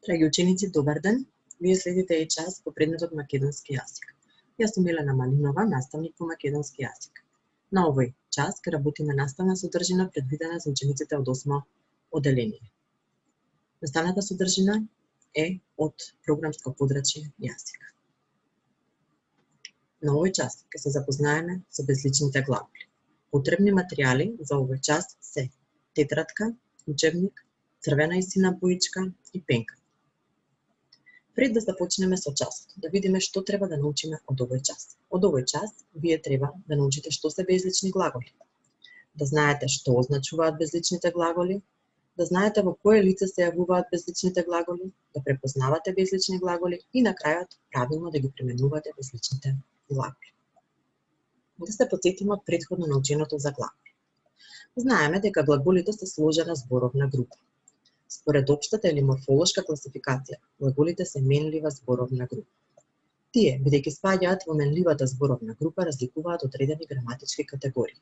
Драги ученици, добар ден! Вие следите и час по предметот македонски јазик. Јас сум Милена Малинова, наставник по македонски јазик. На овој час ќе работиме наставна содржина предвидена за учениците од 8 оделение. Наставната содржина е од програмско подрачје јазик. На овој час ќе се запознаеме со безличните глаголи. Потребни материјали за овој час се тетрадка, учебник, црвена и сина боичка и пенка. Пред да започнеме со часот, да видиме што треба да научиме од овој час. Од овој час вие треба да научите што се безлични глаголи, да знаете што означуваат безличните глаголи, да знаете во кое лице се јавуваат безличните глаголи, да препознавате безлични глаголи и на крајот правилно да ги применувате безличните глаголи. Да се потсетиме од претходно наученото за глаголи. Знаеме дека глаголите се сложена зборовна група. Според општата или морфолошка класификација, глаголите се менлива зборовна група. Тие, бидејќи спаѓаат во менливата зборовна група, разликуваат одредени граматички категории.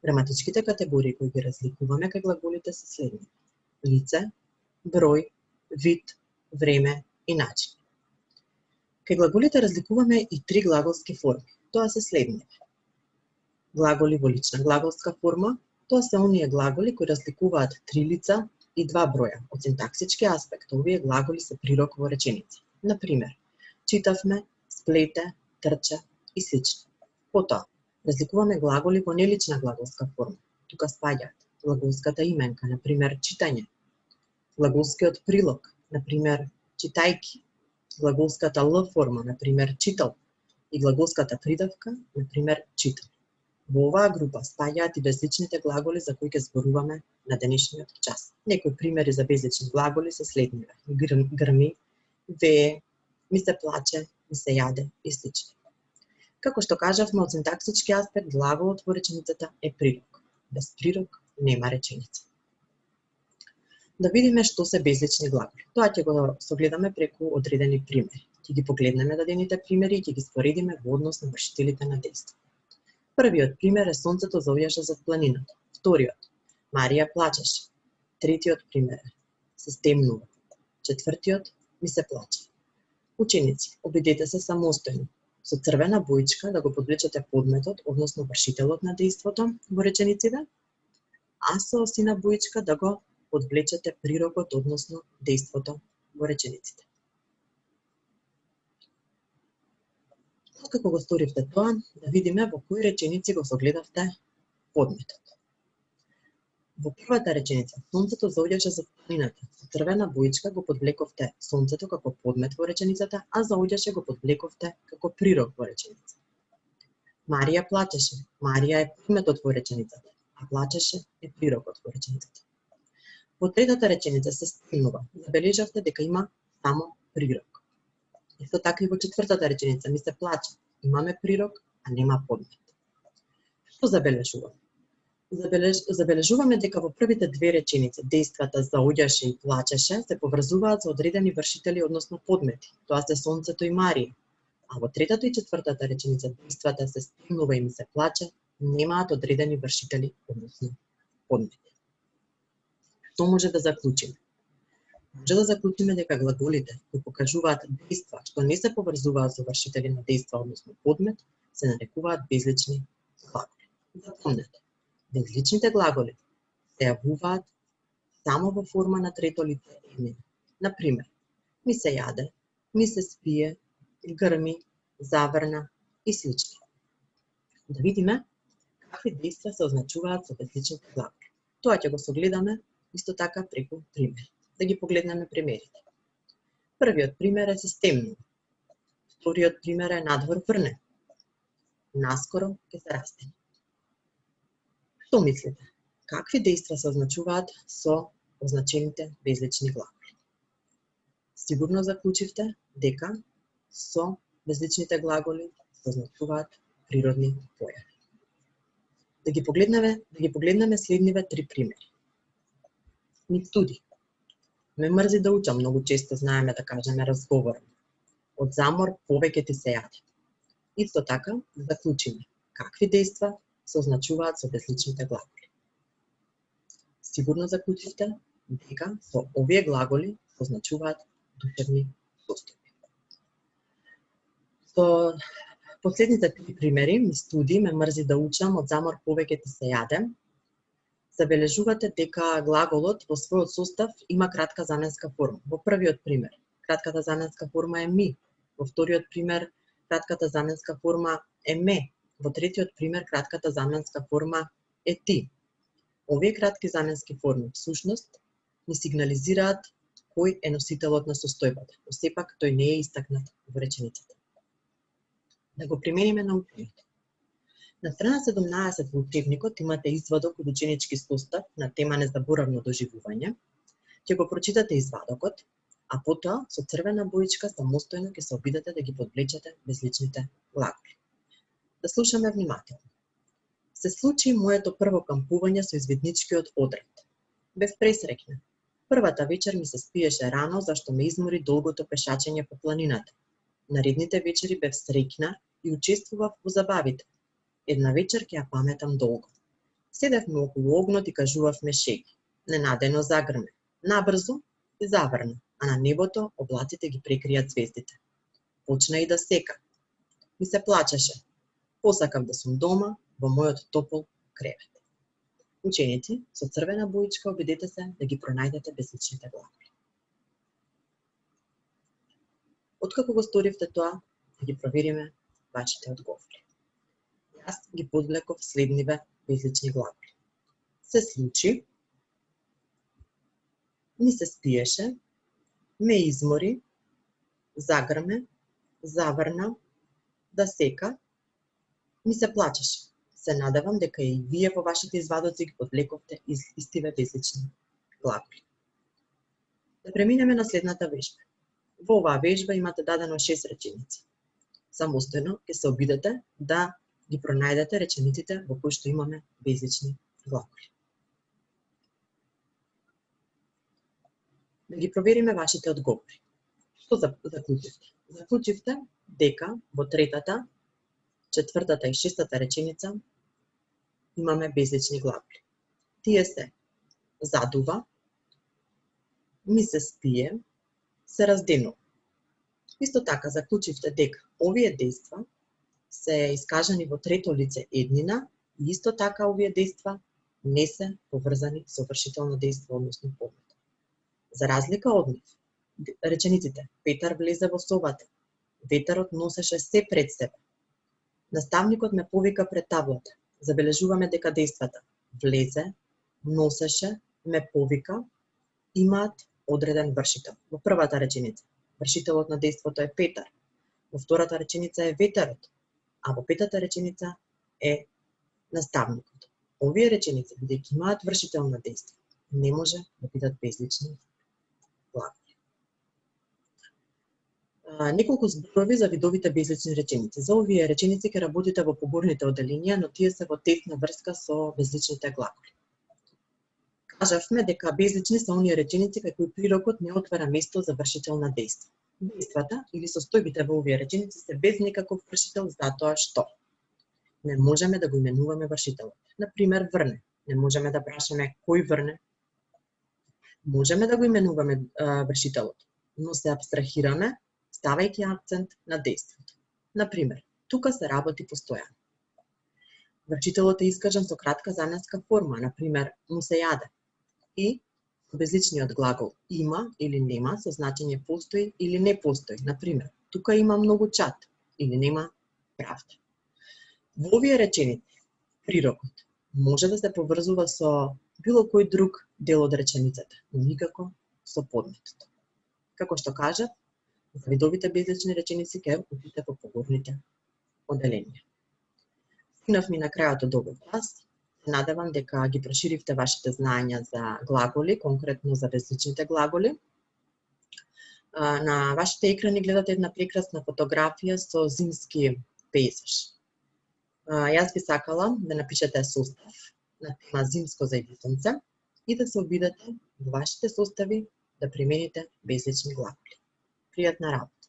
Граматичките категории кои ги разликуваме кај глаголите се следни: лице, број, вид, време и начин. Кај глаголите разликуваме и три глаголски форми. Тоа се следните: глаголи во лична глаголска форма, тоа се оние глаголи кои разликуваат три лица и два броја. Од синтаксички аспект, овие глаголи се прирок во реченица. Например, читавме, сплете, трча и слично. Потоа, разликуваме глаголи во нелична глаголска форма. Тука спаѓаат глаголската именка, например, читање, глаголскиот прилог, например, читајки, глаголската л форма, например, читал, и глаголската придавка, например, читал. Во оваа група спаѓаат и безличните глаголи за кои ќе зборуваме на денешниот час. Некои примери за безлични глаголи се следниве: грми, вее, ми се плаче, ми се јаде и слично. Како што кажавме, од синтаксички аспект, глаголот во реченицата е прирок. Без прирок нема реченица. Да видиме што се безлични глаголи. Тоа ќе го согледаме преку одредени примери. Ќе ги погледнеме дадените примери и ќе ги споредиме во однос на вршителите на дејство. Првиот пример е сонцето заоѓаше зад планината. Вториот, Марија плачеше. Третиот пример е се стемнува. Четвртиот, ми се плаче. Ученици, обидете се самостојно со црвена боичка да го подвлечете подметот, односно вршителот на дејството во речениците, а со сина боичка да го подвлечете прирокот, односно дејството во речениците. Како го сторивте тоа, да видиме во кои реченици го согледавте подметот. Во првата реченица, сонцето заоѓаше зад планината. Со црвена боичка го подвлековте сонцето како подмет во реченицата, а заоѓаше го подвлековте како прирок во реченицата. Марија плачеше. Марија е подметот во реченицата, а плачеше е прирокот во реченицата. Во третата реченица се стемнува. Забележавте дека има само прирок. Исто така и во четвртата реченица ми се плаче. Имаме прирок, а нема подмет. Што забележуваме? Забележуваме дека во првите две реченици дејствата заоѓаше и плачеше се поврзуваат со одредени вршители, односно подмети. Тоа се сонцето и Марија. А во третата и четвртата реченица дејствата се стемнува и ми се плаче немаат одредени вршители, односно подмети. Што може да заклучиме? Може да заклучиме дека глаголите кои покажуваат дејства што не се поврзуваат со вршители на дејства, односно подмет, се нарекуваат безлични глаголи. Запомнете, безличните глаголи се јавуваат само во форма на трето лице еднина. Например, ми се јаде, ми се спие, грми, заврна и слично. Да видиме какви дејства се означуваат со безличните глаголи. Тоа ќе го согледаме исто така преку примери. Да ги погледнеме примерите. Првиот пример е се стемнува. Вториот пример е надвор врне. Наскоро ќе се растене. Што мислите? Какви дејства се означуваат со означените безлични глаголи? Сигурно заклучивте дека со безличните глаголи се означуваат природни појави. Да ги погледнеме следниве три примери. Ми студи. Ме мрзи да учам, многу често знаеме да кажеме разговорно. Од замор повеќе ти се јаде. Исто така, заклучиме какви дејства се означуваат со безличните глаголи. Сигурно заклучивте дека со овие глаголи се означуваат душевни состојби. Со последните 3 примери и студии ме мрзи да учам, од замор повеќе ти се јаде. Забележувате дека глаголот во својот состав има кратка заменска форма. Во првиот пример, кратката заменска форма е ми. Во вториот пример, кратката заменска форма е ме. Во третиот пример, кратката заменска форма е ти. Овие кратки заменски форми, всушност, ни сигнализираат кој е носителот на состојбата, но сепак тој не е истакнат во реченицата. Да го примениме на учењето. На страна 17 во учебникот имате извадок од ученички состав на тема незаборавно доживување. Ќе го прочитате извадокот, а потоа со црвена боичка самостојно ќе се обидете да ги подвлечете безличните глаголи. Да слушаме внимателно. Се случи моето прво кампување со изведничкиот одред. Бев пресреќна. Првата вечер ми се спиеше рано, зашто ме измори долгото пешачење по планината. Наредните вечери бев среќна и учествував во забавите. Една вечер ќе ја паметам долго. Седевме околу огнот и кажувавме шеги. Ненадејно загрме. Набрзо и заврна, а на небото облаците ги прекријат звездите. Почна и да сека. Ми се плачеше. Посакав да сум дома, во мојот топол кревет. Ученици, со црвена боичка обидете се да ги пронајдете безличните глаголи. Откако го сторивте тоа, да ги провериме вашите одговори. Јас ги подвлеков следниве безлични глаголи. Се случи, ми се спиеше, ме измори, загрме, заврна, да сека, ми се плачеше. Се надевам дека и вие во вашите извадоци ги подвлековте истиве безлични глаголи. Да преминеме на следната вежба. Во оваа вежба имате дадено 6 реченици. Самостојно ќе се обидете да ги пронајдете речениците во кои што имаме безлични глаголи. Да ги провериме вашите одговори. Што заклучивте? Заклучивте дека во третата, четвртата и шестата реченица имаме безлични глаголи. Тие се задува, ми се спие, се разденува. Исто така заклучивте дека овие дејства се искажани во трето лице еднина и исто така овие дејства не се поврзани со вршително дејство, односно повод. За разлика од нив, речениците Петар влезе во собата, ветерот носеше се пред себе, наставникот ме повика пред таблата. Забележуваме дека дејствата влезе, носеше, ме повика имаат одреден вршител. Во првата реченица вршителот на дејството е Петар, во втората реченица е ветерот, а во петата реченица е наставникот. Овие реченици, бидејќи имаат вршител на дејство, не може да бидат безлични глаголи. Неколку зборови за видовите безлични реченици. За овие реченици ќе работите во поборните оделенија, но тие се во тесна врска со безличните глаголи. Кажавме дека безлични се оние реченици кај кои прирокот не отвара место за вршител на дејство. Дејствата или состојбите во овие реченици се без никаков вршител затоа што не можеме да го именуваме вршителот. Например, врне. Не можеме да прашаме кој врне. Можеме да го именуваме вршителот, но се абстрахираме ставајќи акцент на дејството. Например, тука се работи постојано. Вршителот е искажан со кратка заменска форма, например, му се јаде. И безличниот глагол има или нема со значење постои или не постои. Например, тука има многу чад или нема правда. Во овие реченици, прирокот може да се поврзува со било кој друг дел од реченицата, но никако со подметот. Како што кажав, за видовите безлични реченици ќе учите во поборните оделенија. Стигнав ми на крајот од овој клас. Надевам дека ги проширивте вашите знаења за глаголи, конкретно за безличните глаголи. На вашите екрани гледате една прекрасна фотографија со зимски пејзаж. Јас би сакала да напишете состав на тема зимско зајдисонце и да се обидете во вашите состави да примените безлични глаголи. Пријатна работа!